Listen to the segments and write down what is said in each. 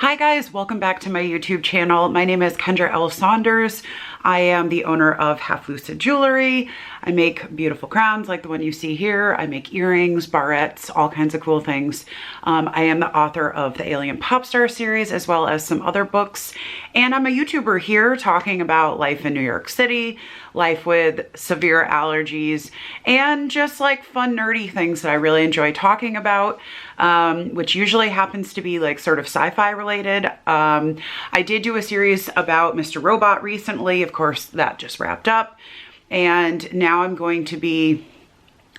Hi guys, welcome back to my YouTube channel. My name is Kendra Saunders. I am the owner of Half Lucid Jewelry. I make beautiful crowns like the one you see here. I make earrings, barrettes, all kinds of cool things. I am the author of the Alien Popstar series as well as some other books. And I'm a YouTuber here talking about life in New York City, life with severe allergies, and just like fun nerdy things that I really enjoy talking about, which usually happens to be like sort of sci-fi related. I did do a series about Mr. Robot recently. Of course, that just wrapped up. And now I'm going to be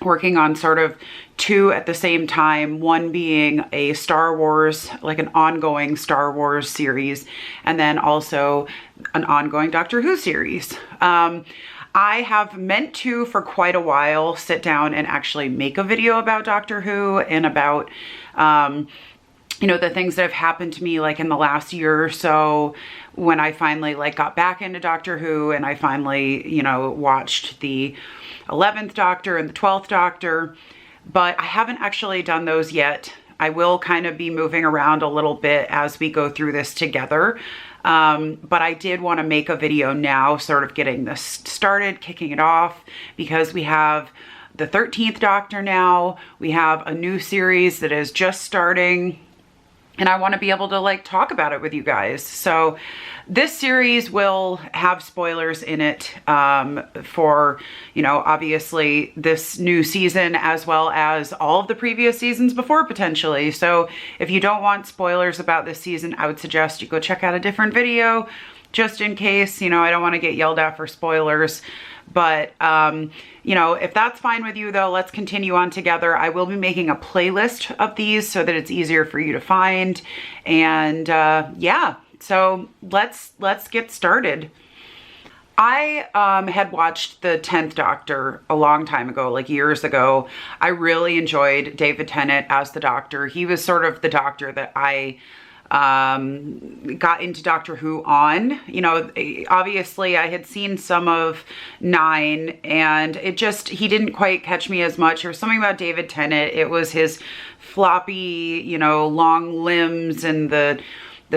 working on sort of two at the same time, one being a Star Wars, like an ongoing Star Wars series, and then also an ongoing Doctor Who series. I have meant to, for quite a while, sit down and actually make a video about Doctor Who and about, you know, the things that have happened to me like in the last year or so when I finally like got back into Doctor Who and I finally, you know, watched the 11th Doctor and the 12th Doctor, but I haven't actually done those yet. I will kind of be moving around a little bit as we go through this together. But I did want to make a video now, sort of getting this started, kicking it off, because we have the 13th Doctor now. We have a new series that is just starting, and I want to be able to like talk about it with you guys. So this series will have spoilers in it for, you know, obviously this new season as well as all of the previous seasons before potentially. So if you don't want spoilers about this season, I would suggest you go check out a different video just in case. You know, I don't want to get yelled at for spoilers. But, you know, if that's fine with you though, let's continue on together. I will be making a playlist of these so that it's easier for you to find. And yeah, so let's get started. I had watched the 10th Doctor a long time ago, like years ago. I really enjoyed David Tennant as the Doctor. He was sort of the Doctor that I got into Doctor Who on. You know, obviously I had seen some of 9 and it just, he didn't quite catch me as much. There was something about David Tennant. It was his floppy, you know, long limbs and the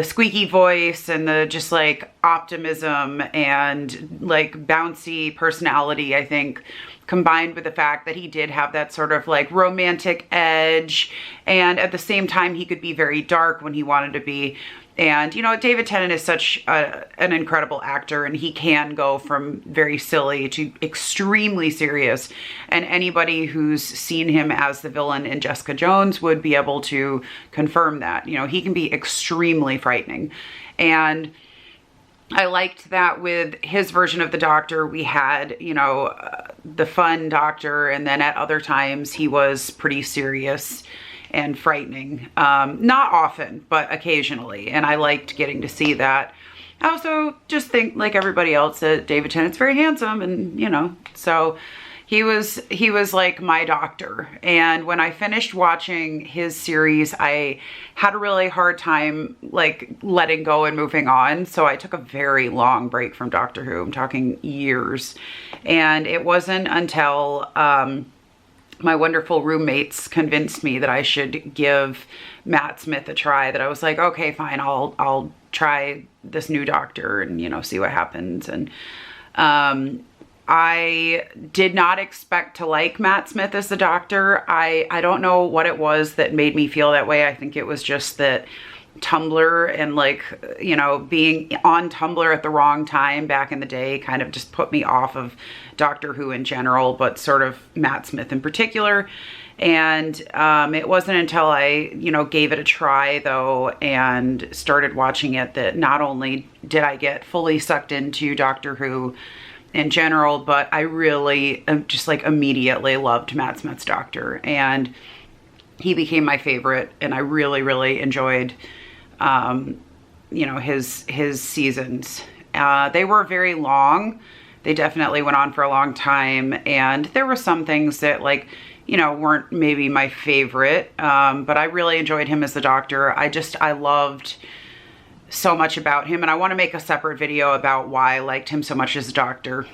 squeaky voice and the just like optimism and like bouncy personality, I think, combined with the fact that he did have that sort of like romantic edge, and at the same time he could be very dark when he wanted to be. And you know, David Tennant is such an incredible actor, and he can go from very silly to extremely serious, and anybody who's seen him as the villain in Jessica Jones would be able to confirm that. You know, he can be extremely frightening. And I liked that with his version of the Doctor, we had, you know, the fun Doctor, and then at other times he was pretty serious and frightening. Not often, but occasionally. And I liked getting to see that. I also just think, like everybody else, that David Tennant's very handsome, and, you know, so he was like my Doctor. And when I finished watching his series, I had a really hard time like letting go and moving on. So I took a very long break from Doctor Who. I'm talking years. And it wasn't until my wonderful roommates convinced me that I should give Matt Smith a try, that I was like, okay, fine, I'll try this new Doctor and, you know, see what happens. And I did not expect to like Matt Smith as the Doctor. I don't know what it was that made me feel that way. I think it was just that Tumblr and like, you know, being on Tumblr at the wrong time back in the day kind of just put me off of Doctor Who in general, but sort of Matt Smith in particular. And it wasn't until I, you know, gave it a try though and started watching it that not only did I get fully sucked into Doctor Who in general, but I really just like immediately loved Matt Smith's Doctor, and he became my favorite, and I really, really enjoyed, you know, his seasons. They were very long. They definitely went on for a long time, and there were some things that like, you know, weren't maybe my favorite, but I really enjoyed him as the Doctor. I loved so much about him, and I want to make a separate video about why I liked him so much as a Doctor.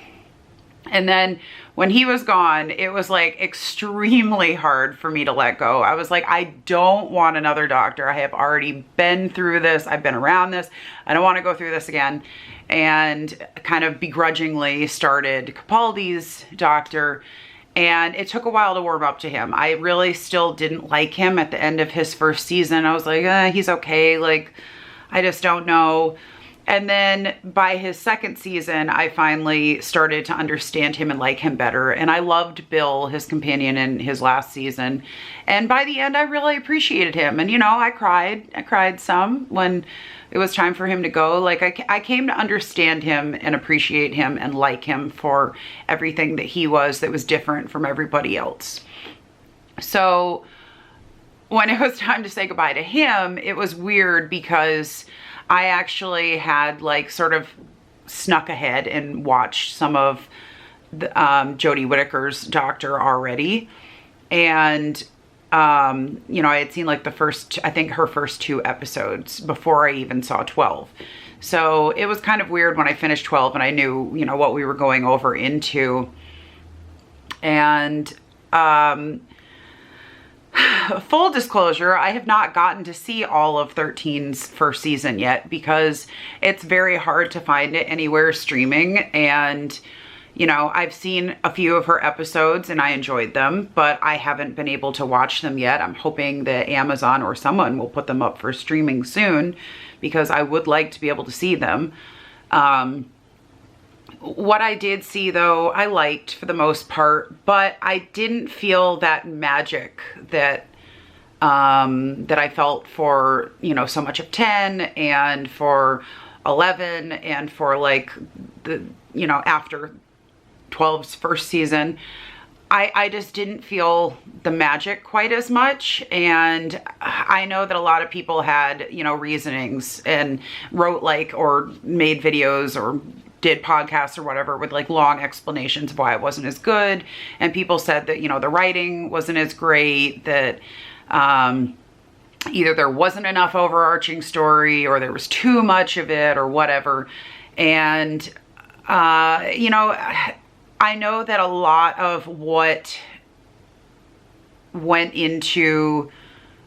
And then when he was gone, it was like extremely hard for me to let go. I was like, I don't want another doctor. I have already been through this. I've been around this. I don't want to go through this again. And kind of begrudgingly started Capaldi's doctor. And it took a while to warm up to him. I really still didn't like him at the end of his first season. I was like, he's okay. Like, I just don't know. And then by his second season, I finally started to understand him and like him better. And I loved Bill, his companion, in his last season. And by the end, I really appreciated him. And, you know, I cried some when it was time for him to go. Like, I came to understand him and appreciate him and like him for everything that he was that was different from everybody else. So when it was time to say goodbye to him, it was weird because I actually had like sort of snuck ahead and watched some of the, Jodie Whittaker's doctor already. And, you know, I had seen like I think her first 2 episodes before I even saw 12. So it was kind of weird when I finished 12 and I knew, you know, what we were going over into. And, full disclosure, I have not gotten to see all of 13's first season yet because it's very hard to find it anywhere streaming. And, you know, I've seen a few of her episodes and I enjoyed them, but I haven't been able to watch them yet. I'm hoping that Amazon or someone will put them up for streaming soon because I would like to be able to see them. What I did see, though, I liked for the most part, but I didn't feel that magic that that I felt for, you know, so much of 10 and for 11 and for like the, you know, after 12's first season. I just didn't feel the magic quite as much. And I know that a lot of people had, you know, reasonings and wrote like, or made videos or did podcasts or whatever with like long explanations of why it wasn't as good. And people said that, you know, the writing wasn't as great, that either there wasn't enough overarching story or there was too much of it or whatever. And, you know, I know that a lot of what went into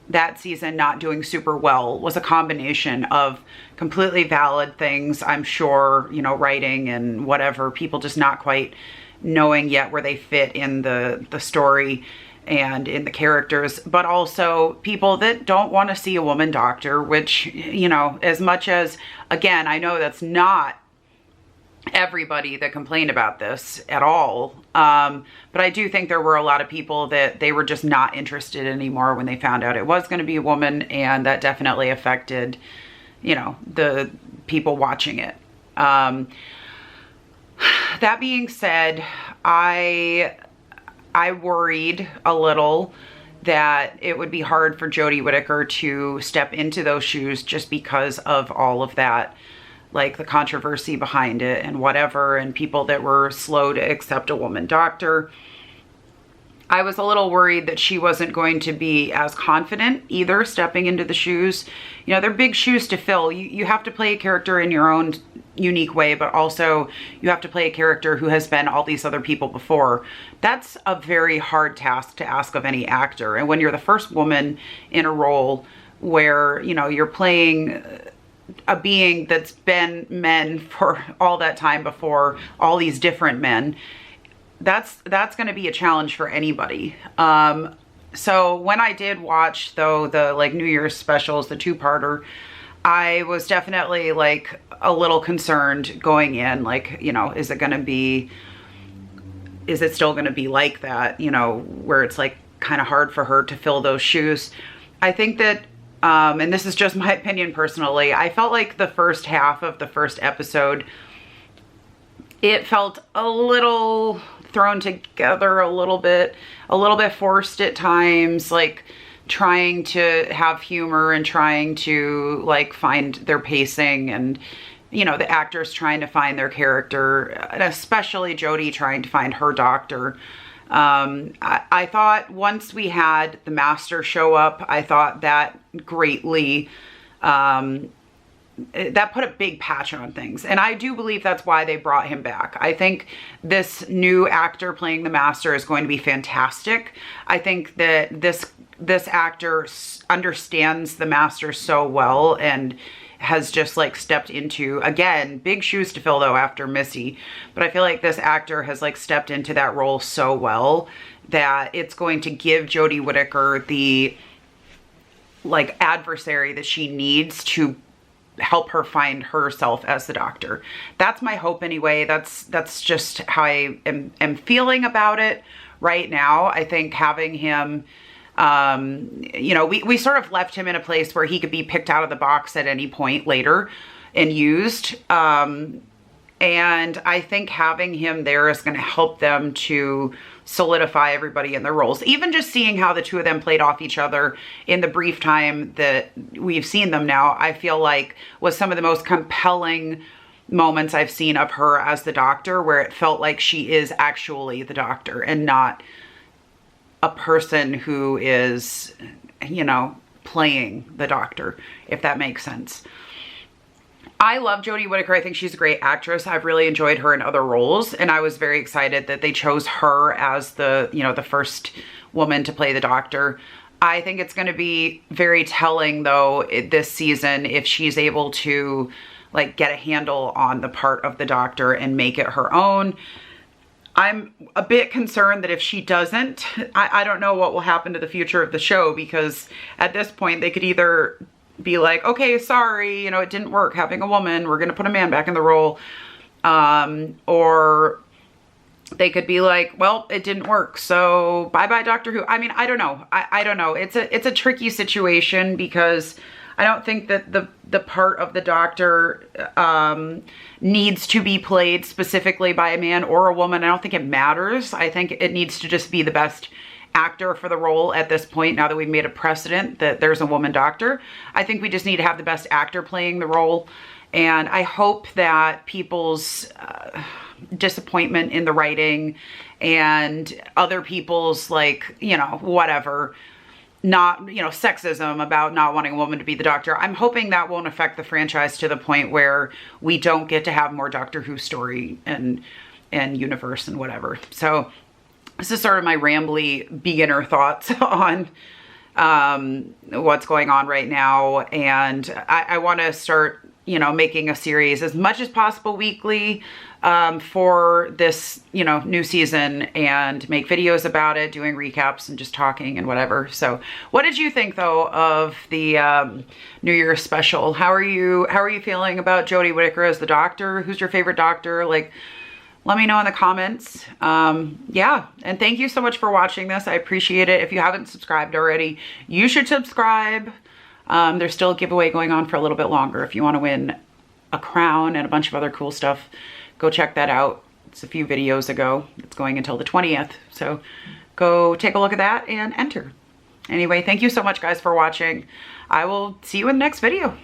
that season not doing super well was a combination of completely valid things, I'm sure, you know, writing and whatever, people just not quite knowing yet where they fit in the story and in the characters, but also people that don't want to see a woman doctor, which, you know, as much as, again, I know that's not everybody that complained about this at all. But I do think there were a lot of people that they were just not interested anymore when they found out it was going to be a woman, and that definitely affected, you know, the people watching it. That being said, I worried a little that it would be hard for Jodie Whittaker to step into those shoes just because of all of that, like the controversy behind it and whatever, and people that were slow to accept a woman doctor. I was a little worried that she wasn't going to be as confident either stepping into the shoes. You know, they're big shoes to fill. You have to play a character in your own unique way, but also you have to play a character who has been all these other people before. That's a very hard task to ask of any actor. And when you're the first woman in a role where, you know, you're playing a being that's been men for all that time before, all these different men, that's going to be a challenge for anybody. So when I did watch, though, the like New Year's specials, the 2-parter, I was definitely like a little concerned going in, like, you know, is it still going to be like that, you know, where it's like kind of hard for her to fill those shoes. I think that, and this is just my opinion personally, I felt like the first half of the first episode, it felt a little thrown together, a little bit forced at times, like trying to have humor and trying to like find their pacing, and, you know, the actors trying to find their character, and especially Jodie trying to find her doctor. I thought once we had the master show up, I thought that greatly that put a big patch on things. And I do believe that's why they brought him back. I think this new actor playing the master is going to be fantastic. I think that this actor understands the master so well and has just like stepped into, again, big shoes to fill though after Missy, but I feel like this actor has like stepped into that role so well that it's going to give Jodie Whittaker the like adversary that she needs to help her find herself as the Doctor. That's my hope anyway. That's just how I am feeling about it right now. I think having him, you know, we sort of left him in a place where he could be picked out of the box at any point later and used. And I think having him there is going to help them to solidify everybody in their roles. Even just seeing how the two of them played off each other in the brief time that we've seen them now, I feel like was some of the most compelling moments I've seen of her as the Doctor, where it felt like she is actually the Doctor and not a person who is, you know, playing the Doctor, if that makes sense. I love Jodie Whittaker. I think she's a great actress. I've really enjoyed her in other roles, and I was very excited that they chose her as the, you know, the first woman to play the Doctor. I think it's going to be very telling though this season if she's able to like get a handle on the part of the Doctor and make it her own. I'm a bit concerned that if she doesn't, I don't know what will happen to the future of the show, because at this point they could either be like, okay, sorry, you know, it didn't work having a woman, we're going to put a man back in the role. Or they could be like, well, it didn't work, so bye-bye Doctor Who. I mean, I don't know. I don't know. It's a tricky situation, because I don't think that the part of the Doctor needs to be played specifically by a man or a woman. I don't think it matters. I think it needs to just be the best actor for the role at this point, now that we've made a precedent that there's a woman Doctor. I think we just need to have the best actor playing the role. And I hope that people's disappointment in the writing and other people's, like, you know, whatever, not, you know, sexism about not wanting a woman to be the Doctor, I'm hoping that won't affect the franchise to the point where we don't get to have more Doctor Who story and universe and whatever. So this is sort of my rambly beginner thoughts on what's going on right now. And I want to start, you know, making a series as much as possible weekly for this, you know, new season, and make videos about it, doing recaps and just talking and whatever. So what did you think though of the New Year's special? How are you feeling about Jodie Whittaker as the Doctor? Who's your favorite Doctor? Like, let me know in the comments. Yeah, and thank you so much for watching this. I appreciate it. If you haven't subscribed already, you should subscribe. There's still a giveaway going on for a little bit longer. If you want to win a crown and a bunch of other cool stuff, go check that out. It's a few videos ago. It's going until the 20th. So go take a look at that and enter. Anyway, thank you so much guys for watching. I will see you in the next video.